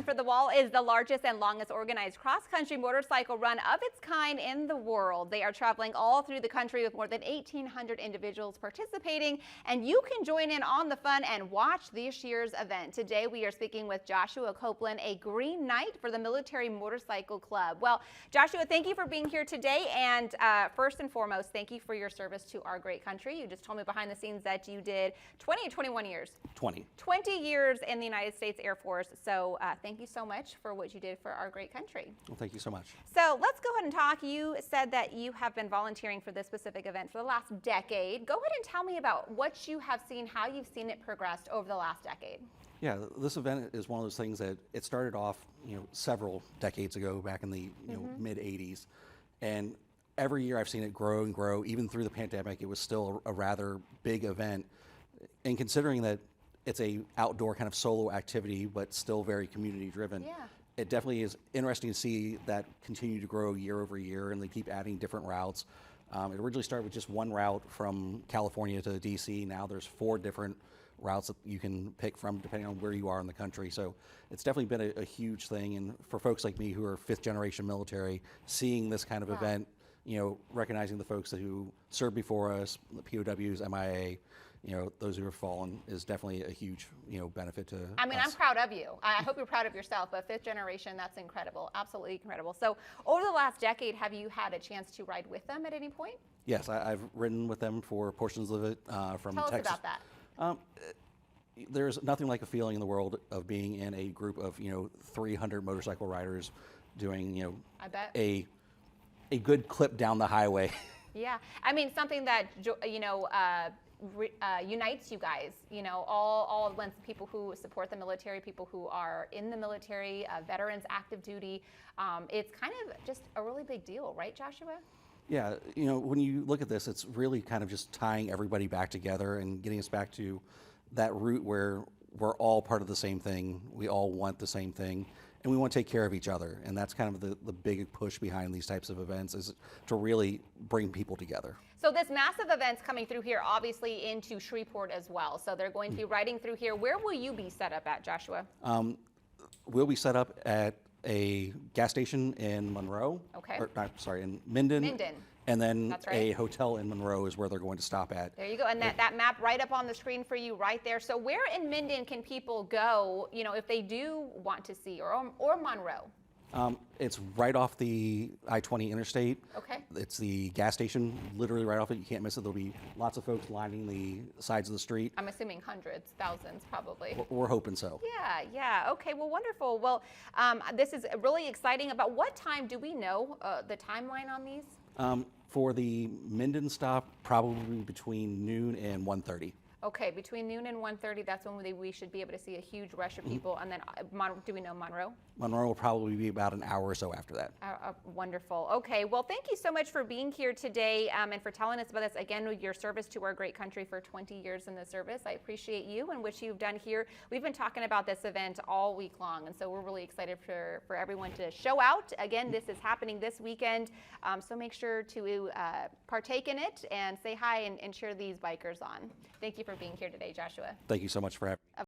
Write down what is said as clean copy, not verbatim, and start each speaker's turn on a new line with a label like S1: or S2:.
S1: for the Wall is the largest and longest organized cross-country motorcycle run of its kind in the world. They are traveling all through the country with more than 1,800 individuals participating, and you can join in on the fun and watch this year's event. Today we are speaking with Joshua Copeland, a Green Knight for the Military Motorcycle Club. Well, Joshua, thank you for being here today, and first and foremost, thank you for your service to our great country. You just told me behind the scenes that you did 20 or 21 years?
S2: 20.
S1: 20 years in the United States Air Force. So thank you so much for what you did for our great country.
S2: Well, thank you so much.
S1: So let's go ahead and talk. You said that you have been volunteering for this specific event for the last decade. Go ahead and tell me about what you have seen, how you've seen it progress over the last decade.
S2: Yeah, this event is one of those things that it started off, several decades ago, back in the mid 80s, and every year I've seen it grow and grow. Even through the pandemic, it was still a rather big event. And considering that it's a outdoor kind of solo activity, but still very community driven.
S1: Yeah.
S2: It definitely is interesting to see that continue to grow year over year, and they keep adding different routes. It originally started with just one route from California to DC. Now there's 4 different routes that you can pick from depending on where you are in the country. So it's definitely been a huge thing. And for folks like me who are 5th generation military, seeing this kind of event, recognizing the folks who served before us, the POWs, MIA, those who have fallen, is definitely a huge, benefit to
S1: I mean,
S2: us.
S1: I'm proud of you. I hope you're proud of yourself, but 5th generation, that's incredible. Absolutely incredible. So over the last decade, have you had a chance to ride with them at any point?
S2: Yes, I've ridden with them for portions of it from
S1: Tell
S2: Texas.
S1: us about that.
S2: There's nothing like a feeling in the world of being in a group of 300 motorcycle riders doing
S1: I bet.
S2: a good clip down the highway.
S1: Yeah, I mean, something that unites you guys, all at once, people who support the military, people who are in the military, veterans, active duty. It's kind of just a really big deal, right, Joshua?
S2: Yeah, when you look at this, it's really kind of just tying everybody back together and getting us back to that root where we're all part of the same thing. We all want the same thing, and we want to take care of each other. And that's kind of the big push behind these types of events, is to really bring people together.
S1: So this massive event's coming through here, obviously into Shreveport as well. So they're going to be riding through here. Where will you be set up at, Joshua?
S2: We'll be set up at a gas station in Monroe.
S1: Okay.
S2: In Minden.
S1: Minden.
S2: And then
S1: That's right.
S2: a hotel in Monroe is where they're going to stop at.
S1: There you go. And that map right up on the screen for you right there. So where in Minden can people go, if they do want to see, or Monroe?
S2: It's right off the I-20 interstate.
S1: Okay.
S2: It's the gas station, literally right off it. You can't miss it. There'll be lots of folks lining the sides of the street.
S1: I'm assuming hundreds, thousands, probably.
S2: We're hoping so.
S1: Yeah. Okay, well, wonderful. Well, this is really exciting. About what time do we know the timeline on these?
S2: For the Minden stop, probably between noon and 1:30.
S1: Okay, between noon and 1:30, that's when we should be able to see a huge rush of people. And then, do we know Monroe?
S2: Monroe will probably be about an hour or so after that.
S1: Wonderful. Okay, well, thank you so much for being here today and for telling us about this. Again, with your service to our great country for 20 years in the service. I appreciate you and what you've done here. We've been talking about this event all week long, and so we're really excited for everyone to show out. Again, this is happening this weekend, so make sure to partake in it and say hi and cheer these bikers on. Thank you for being here today, Joshua.
S2: Thank you so much for having me.